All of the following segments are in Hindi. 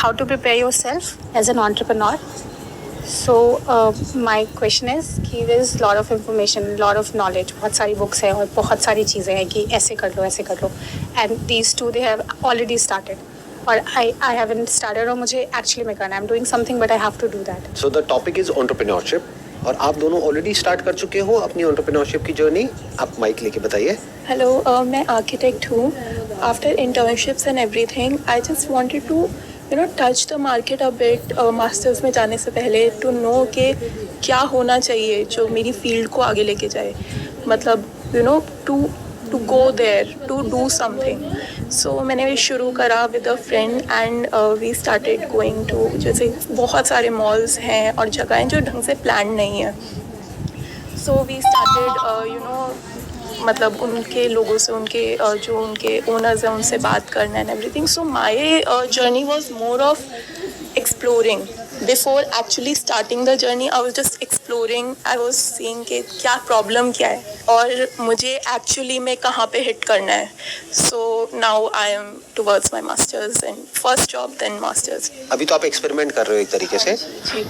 how to prepare yourself as an entrepreneur. So my question is कि there is lot of information, lot of knowledge, बहुत सारी books है और बहुत सारी चीज़ें हैं कि ऐसे कर लो, and these two they have already started. और I haven't started और मुझे actually में करना है. I'm doing something but I have to do that. So the topic is entrepreneurship. और आप दोनों ऑलरेडी स्टार्ट कर चुके हो अपनी एंटरप्रेन्योरशिप की जर्नी. आप माइक लेके बताइए. हेलो, मैं आर्किटेक्ट हूँ. After internships and everything I just wanted to touch the market a bit masters में जाने से पहले, टू नो कि क्या होना चाहिए जो मेरी फील्ड को आगे लेके जाए. मतलब to go there, to do something. So मैंने शुरू करा with a friend and we started going to, जैसे बहुत सारे मॉल्स हैं और जगहें जो ढंग से प्लान नहीं है. सो वी स्टार्टेड मतलब उनके लोगों से, उनके जो उनके ओनर्स हैं उनसे बात करना and everything. So my journey was more of exploring. Before actually starting the journey I was just exploring. I was seeing कि क्या प्रॉब्लम क्या है और मुझे एक्चुअली में कहाँ पे हिट करना है. So now I am towards my masters and first job then masters. अभी तो आप एक्सपेरिमेंट कर रहे हो एक तरीके से.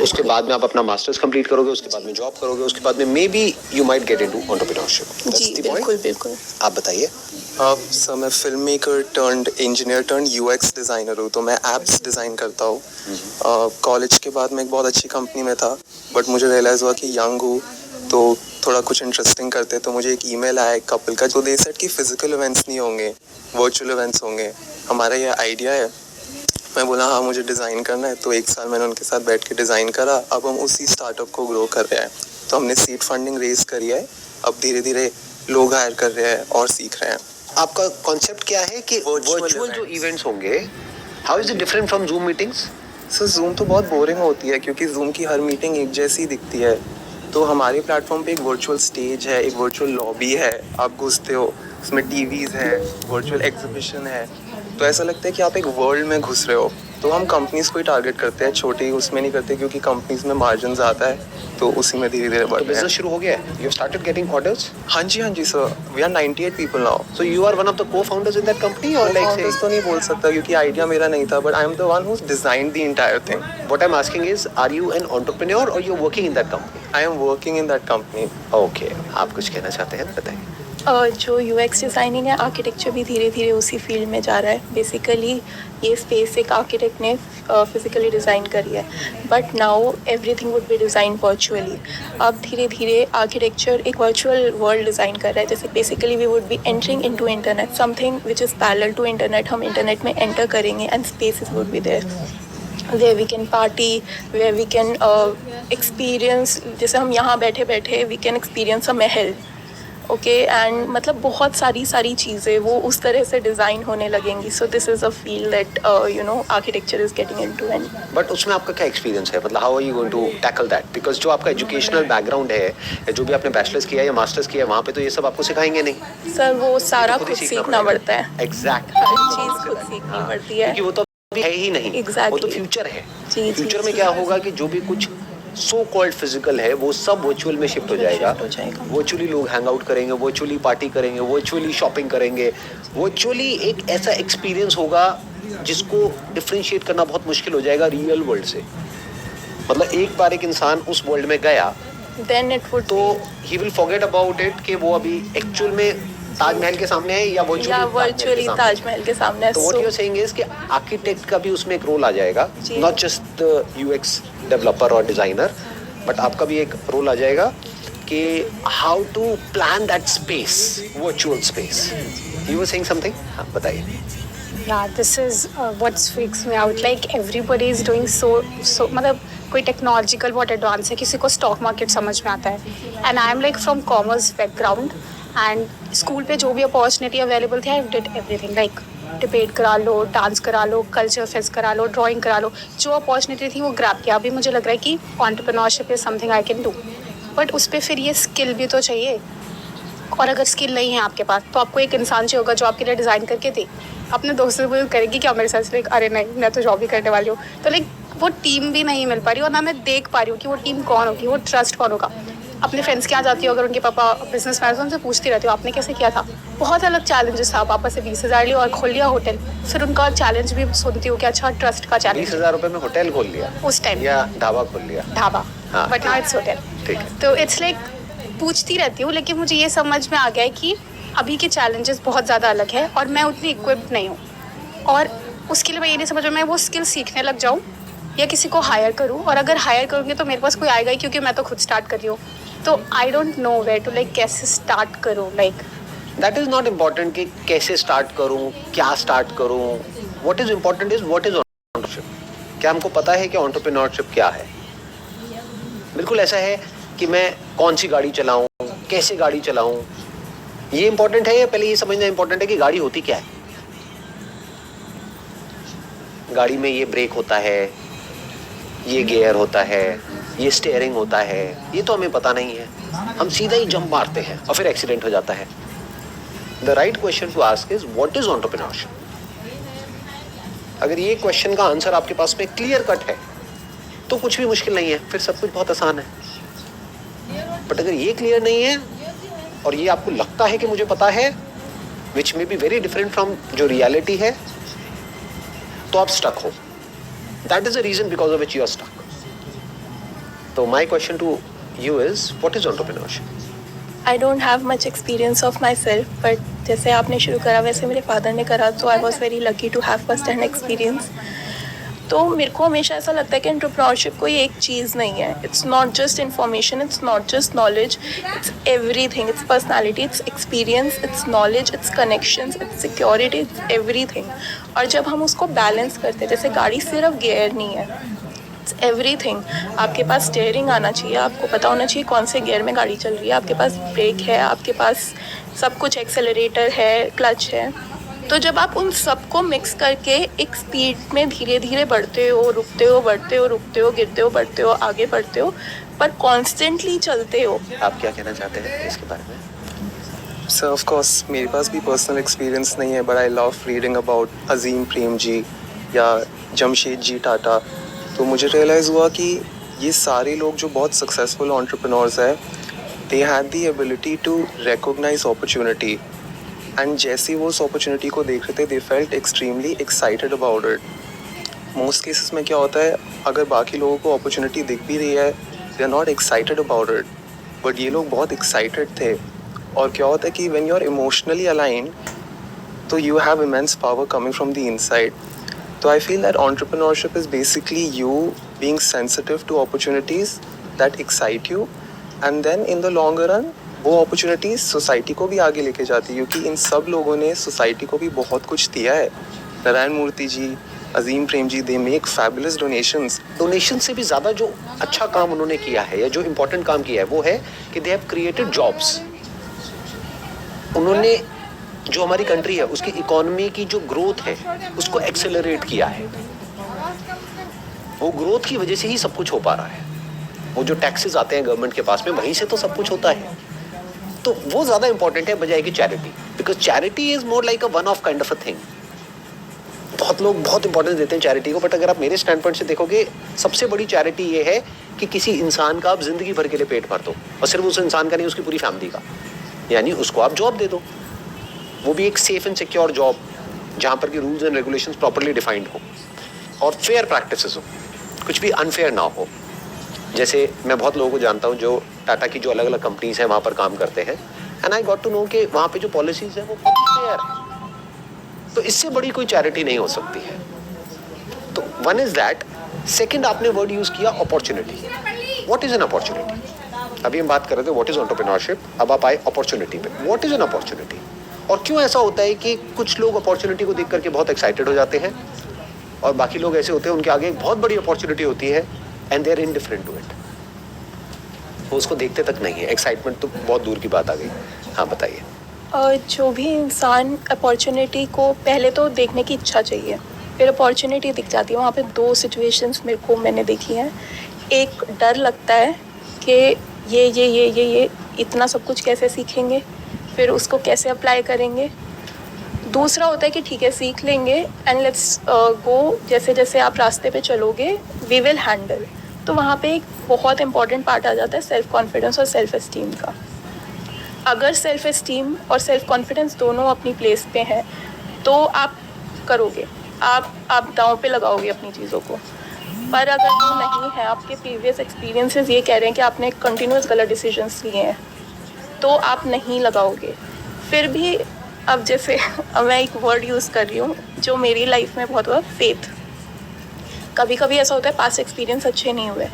उसके बाद में आप अपना मास्टर्स कंप्लीट करोगे, उसके बाद में जॉब करोगे, उसके बाद में maybe you might get into entrepreneurship. जी बिल्कुल. आप बताइए. सर मैं film maker turned engineer turned UX designer हूँ. तो मैं ऐप्स डिज़ाइन करता हूँ. कॉलेज के बाद मैं एक बहुत अच्छी कंपनी में था, बट मुझे रियलाइज़ हुआ कि यंग हूँ तो थोड़ा कुछ इंटरेस्टिंग करते. तो मुझे एक ईमेल आया एक कपल का, जो दे सेड कि फिजिकल इवेंट्स नहीं होंगे, वर्चुअल इवेंट्स होंगे. हमारा ये आइडिया है. मैं बोला हाँ मुझे डिज़ाइन करना है. तो एक साल मैंने उनके साथ बैठ के डिज़ाइन करा. अब हम उसी स्टार्टअप को ग्रो कर रहे हैं. तो हमने सीड फंडिंग रेज करी है. अब धीरे धीरे लोग हायर कर रहे हैं और सीख रहे हैं. आपका कॉन्सेप्ट क्या है कि वर्चुअल जो इवेंट्स होंगे, how is it different from zoom meetings? Sir zoom तो बहुत बोरिंग होती है क्योंकि जूम की हर मीटिंग एक जैसी दिखती है. तो हमारे प्लेटफॉर्म पे एक वर्चुअल स्टेज है, एक वर्चुअल लॉबी है. आप घुसते हो, उसमें टीवीज़ है, वर्चुअल एग्जीबिशन है. तो ऐसा लगता है कि आप एक वर्ल्ड में घुस रहे हो. तो हम कंपनीज को ही टारगेट करते हैं, छोटी उसमें नहीं करते क्योंकि कंपनीज में मार्जिन आता है. तो उसी में धीरे धीरे बढ़ रहे हैं. बिजनेस शुरू हो गया है. You started getting orders? हाँ जी sir. We are 98 people now. So you are one of the co-founders in that company और लाइक फाउंडर्स तो नहीं बोल सकता क्योंकि आइडिया मेरा नहीं था, but I am the one who designed the entire thing. What I am asking is, are you an entrepreneur और you are working in that company? I am working in that company. Okay, आप कुछ कहना चाहते हैं बताइए. जो यूएक्स डिज़ाइनिंग है, आर्किटेक्चर भी धीरे धीरे उसी फील्ड में जा रहा है. बेसिकली ये स्पेस एक आर्किटेक्ट ने फिजिकली डिज़ाइन करी है, but now everything would be design virtually. अब धीरे धीरे आर्किटेक्चर एक वर्चुअल वर्ल्ड डिज़ाइन कर रहा है. जैसे basically we would be entering into internet, something which is parallel to internet. हम इंटरनेट में एंटर करेंगे and spaces would be there where we can party, where we can experience. जैसे हम यहाँ बैठे बैठे we can experience a Mahal. Okay and मतलब बहुत सारी चीज़ें वो उस तरह से डिज़ाइन होने लगेंगी. So this is a field that architecture is getting into. And but उसमें आपका क्या एक्सपीरियंस है? मतलब how are you going to tackle that? Because जो आपका एजुकेशनल बैकग्राउंड है, जो भी आपने बैचलर्स किया या मास्टर्स किया, वहाँ पे तो ये सब आपको सिखाएंगे नहीं. सर वो सारा खुद सीखना पड़ता है. एग्जैक्ट. हर चीज़ खुद सीखनी पड़ती है क्योंकि वो तो अभी है ही नहीं. Exactly. वो तो फ्यूचर है. फ्यूचर में जी. क्या होगा कि जो भी कुछ सो कॉल्ड फिजिकल है वो सब वर्चुअल में शिफ्ट हो जाएगा. वर्चुअली लोग हैंग आउट करेंगे, वर्चुअली पार्टी करेंगे, वर्चुअली शॉपिंग करेंगे. वर्चुअली एक ऐसा एक्सपीरियंस होगा जिसको डिफरेंशिएट करना बहुत मुश्किल हो जाएगा रियल वर्ल्ड से. मतलब एक बार एक इंसान उस वर्ल्ड में गया देन इट वुड, तो he will forget about it कि वो अभी एक्चुअल में ताजमहल के सामने है या वर्चुअली ताजमहल के सामने है. तो what you are saying is कि आर्किटेक्ट का भी उसमें एक रोल आ जाएगा, not just the UX developer और डिजाइनर, बट आपका भी एक रोल आ जाएगा कि how to plan that space, virtual space. You were saying something. हाँ बताइए. Yeah, this is what freaks me out. Like everybody is doing so. मतलब कोई टेक्नोलॉजिकल बहुत एडवांस है, किसी को स्टॉक मार्केट समझ में आता है. And I am like from commerce background and school पे जो भी अपॉर्चुनिटी अवेलेबल थी I did everything. Like debate करा लो, डांस करा लो, कल्चर फेस्ट करा लो, ड्राइंग करा लो, जो अपॉर्चुनिटी थी वो ग्रैब किया. अभी मुझे लग रहा है कि entrepreneurship is something I can do, but उस पर फिर ये स्किल भी तो चाहिए. और अगर स्किल नहीं है आपके पास तो आपको एक इंसान चाहिए होगा जो आपके लिए डिज़ाइन करके दे. अपने दोस्तों को करेगी क्या मेरे साथ? लाइक अरे नहीं, मैं तो जॉब ही करने वाली हूँ. तो लाइक वो टीम भी नहीं मिल पा रही और ना मैं देख पा रही हूँ कि वो टीम कौन होगी, वो ट्रस्ट कौन होगा. अपने फ्रेंड्स के यहाँ जाती हूँ, अगर उनके पापा बिजनेस मैन, उनसे पूछती रहती हूँ आपने कैसे किया था। बहुत अलग चैलेंजेस था, पापा से 20,000 लिया और खोल लिया होटल। फिर उनका चैलेंज भी सुनती हूँ कि अच्छा ट्रस्ट का चैलेंज। 20,000 रुपए में होटल खोल लिया उस टाइम या ढाबा खोल लिया? ढाबा, हाँ, बट नाउ इट्स होटल। ठीक है। तो इट्स लाइक पूछती रहती हूँ, लेकिन मुझे ये समझ में आ गया है कि अभी के चैलेंजेस बहुत ज़्यादा अलग है और मैं उतनी इक्विप्ड नहीं हूँ। और उसके लिए मैं ये नहीं समझ रहा मैं वो स्किल सीखने लग जाऊँ या किसी को हायर करूँ, और अगर हायर करूँगी तो मेरे पास कोई आएगा ही, क्योंकि मैं तो खुद स्टार्ट कर रही हूँ। तो I don't know where to like कैसे स्टार्ट करूँ। Like that is not important कि कैसे स्टार्ट करूँ, क्या स्टार्ट करूँ। What is important is what is entrepreneurship. क्या हमको पता है कि एंटरप्रेन्योरशिप क्या है? बिल्कुल ऐसा है कि मैं कौन सी गाड़ी चलाऊँ, कैसे गाड़ी चलाऊँ, ये इंपॉर्टेंट है या पहले ये समझना इंपॉर्टेंट है कि गाड़ी होती क्या है? गाड़ी में ये ब्रेक होता है, ये गियर होता है, ये स्टीयरिंग होता है, ये तो हमें पता नहीं है। हम सीधा ही जंप मारते हैं और फिर एक्सीडेंट हो जाता है। The right question to ask is what is entrepreneurship. अगर ये क्वेश्चन का आंसर आपके पास में क्लियर कट है तो कुछ भी मुश्किल नहीं है, फिर सब कुछ बहुत आसान है। बट अगर ये क्लियर नहीं है और ये आपको लगता है कि मुझे पता है, which may be very different from जो रियलिटी है, तो आप स्टक हो। That is the reason because of which you are stuck. तो my question to you is what is entrepreneurship? I don't have much experience of myself, but जैसे आपने शुरू करा वैसे मेरे फादर ने करा, तो I was very lucky to have first hand experience. तो मेरे को हमेशा ऐसा लगता है कि एंटरप्रेन्योरशिप कोई एक चीज़ नहीं है। It's not just information, it's not just knowledge, it's everything. It's personality, it's experience, it's knowledge, it's connections, it's security, it's everything. और जब हम उसको बैलेंस करते हैं, जैसे गाड़ी सिर्फ गियर नहीं है, इट्स एवरीथिंग। आपके पास स्टीयरिंग आना चाहिए, आपको पता होना चाहिए कौन से गियर में गाड़ी चल रही है, आपके पास ब्रेक है, आपके पास सब कुछ, एक्सेलरेटर है, क्लच है। तो जब आप उन सबको मिक्स करके एक स्पीड में धीरे धीरे बढ़ते हो, रुकते हो, बढ़ते हो, रुकते हो, गिरते हो, बढ़ते हो, आगे बढ़ते हो, पर कॉन्स्टेंटली चलते हो। आप क्या कहना चाहते हैं इसके बारे में? सर ऑफ कोर्स मेरे पास भी पर्सनल एक्सपीरियंस नहीं है, but I love reading about Azim Prem ji या जमशेद जी टाटा। तो मुझे रियलाइज़ हुआ कि ये सारे लोग जो बहुत सक्सेसफुल एंटरप्रेन्योर्स हैं, they had the ability to recognise opportunity, and जैसे वो उस अपॉर्चुनिटी को देख रहे थे, they felt extremely excited about it. Most cases में क्या होता है, अगर बाकी लोगों को अपॉर्चुनिटी दिख भी रही है, they are not excited about it, but ये लोग बहुत एक्साइटेड थे। और क्या होता है कि when you are emotionally aligned, तो you have immense power coming from the inside. So I feel that entrepreneurship is basically you being sensitive to opportunities that excite you, and then in the longer run वो opportunities society को भी आगे लेके जाती है, क्योंकि इन सब लोगों ने society को भी बहुत कुछ दिया है। नारायण मूर्ति जी, अजीम प्रेम जी, they make fabulous donations। Donation से भी ज़्यादा जो अच्छा काम उन्होंने किया है या जो इम्पोर्टेंट काम किया है वो है कि दे हैव क्रिएटेड जॉब्स। उन्होंने जो हमारी कंट्री है उसकी इकोनॉमी की जो ग्रोथ है उसको एक्सेलरेट किया है। वो ग्रोथ की वजह से ही सब कुछ हो पा रहा है। वो जो टैक्सेस आते हैं गवर्नमेंट के पास में, वहीं से तो सब कुछ होता है। तो वो ज़्यादा इंपॉर्टेंट है बजाय कि charity, because charity is more like a one of kind of a thing. बहुत लोग बहुत इंपॉर्टेंस देते हैं चैरिटी को, बट अगर आप मेरे स्टैंड पॉइंट से देखोगे, सबसे बड़ी चैरिटी ये है कि किसी इंसान का आप जिंदगी भर के लिए पेट भर दो, और सिर्फ उस इंसान का नहीं, उसकी पूरी फैमिली का। यानी उसको आप जॉब दे दो, वो भी एक सेफ एंड सिक्योर जॉब जहाँ पर कि rules and regulations properly defined हो और फेयर प्रैक्टिसेस हो, कुछ भी अनफेयर ना हो। जैसे मैं बहुत लोगों को जानता हूँ जो टाटा की जो अलग अलग कंपनीज हैं वहाँ पर काम करते हैं, and I got to know कि वहाँ पे जो पॉलिसीज है वो बहुत फेयर है। तो इससे बड़ी कोई चैरिटी नहीं हो सकती है। तो वन इज दैट। सेकेंड, आपने वर्ड यूज किया opportunity. What is an opportunity? अभी हम बात कर रहे थे व्हाट इज एंटरप्रेन्योरशिप, अब आप आए अपॉर्चुनिटी पे। व्हाट इज एन अपॉर्चुनिटी और क्यों ऐसा होता है कि कुछ लोग अपॉर्चुनिटी को देख करके बहुत एक्साइटेड हो जाते हैं और बाकी लोग ऐसे होते हैं उनके आगे एक बहुत बड़ी अपॉर्चुनिटी होती है and they are indifferent to it, वो उसको देखते तक नहीं है। एक्साइटमेंट तो बहुत दूर की बात आ गई। हाँ बताइए। जो भी इंसान अपॉर्चुनिटी को पहले तो देखने की इच्छा चाहिए, फिर अपॉर्चुनिटी दिख जाती है। वहाँ पे दो सिचुएशंस मैंने देखी हैं। एक डर लगता है कि ये इतना सब कुछ कैसे सीखेंगे, फिर उसको कैसे अप्लाई करेंगे। दूसरा होता है कि ठीक है सीख लेंगे एंड लेट्स गो, जैसे जैसे आप रास्ते पे चलोगे वी विल हैंडल। तो वहाँ पे एक बहुत इंपॉर्टेंट पार्ट आ जाता है सेल्फ कॉन्फिडेंस और सेल्फ एस्टीम का। अगर सेल्फ एस्टीम और सेल्फ कॉन्फिडेंस दोनों अपनी प्लेस पे हैं तो आप करोगे, आप दांव पे लगाओगे अपनी चीज़ों को। पर अगर वो नहीं है, आपके प्रीवियस एक्सपीरियंसेस ये कह रहे हैं कि आपने कंटिन्यूस गलत डिसीजंस लिए हैं, तो आप नहीं लगाओगे। फिर भी अब जैसे अब मैं एक वर्ड यूज़ कर रही हूँ जो मेरी लाइफ में बहुत हुआ, फेथ। कभी कभी ऐसा होता है पास्ट एक्सपीरियंस अच्छे नहीं हुए,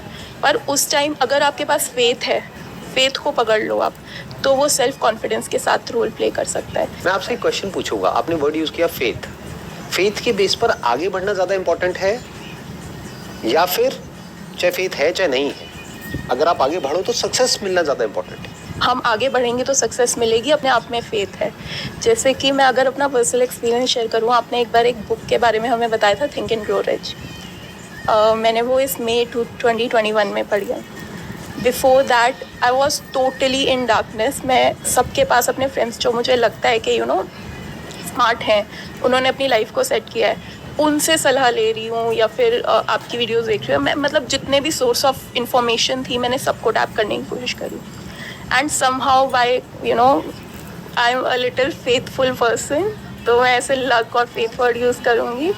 पर उस टाइम अगर आपके पास फेथ है, फेथ को पकड़ लो आप, तो वो सेल्फ कॉन्फिडेंस के साथ रोल प्ले कर सकता है। मैं आपसे एक क्वेश्चन पूछूंगा, आपने वर्ड यूज किया फेथ। फेथ के बेस पर आगे बढ़ना ज़्यादा इंपॉर्टेंट है, या फिर चाहे फेथ है चाहे नहीं है, अगर आप आगे बढ़ो तो सक्सेस मिलना ज़्यादा इंपॉर्टेंट है? हम आगे बढ़ेंगे तो सक्सेस मिलेगी, अपने आप में फेथ है। जैसे कि मैं अगर अपना पर्सनल एक्सपीरियंस शेयर करूँ, आपने एक बार एक बुक के बारे में हमें बताया था, थिंक एंड ग्रो रिच। मैंने वो इस मई 2021 में पढ़ी है। Before that I was totally in darkness. मैं सबके पास, अपने फ्रेंड्स जो मुझे लगता है कि स्मार्ट हैं, उन्होंने अपनी लाइफ को सेट किया है, उनसे सलाह ले रही हूँ या फिर आपकी वीडियोस देख रही हूँ। मैं मतलब जितने भी सोर्स ऑफ इंफॉर्मेशन थी, मैंने सबको टैप करने की कोशिश करी। And somehow by I am a little faithful person, तो मैं ऐसे लक और फेथ वर्ड यूज़ करूँगी।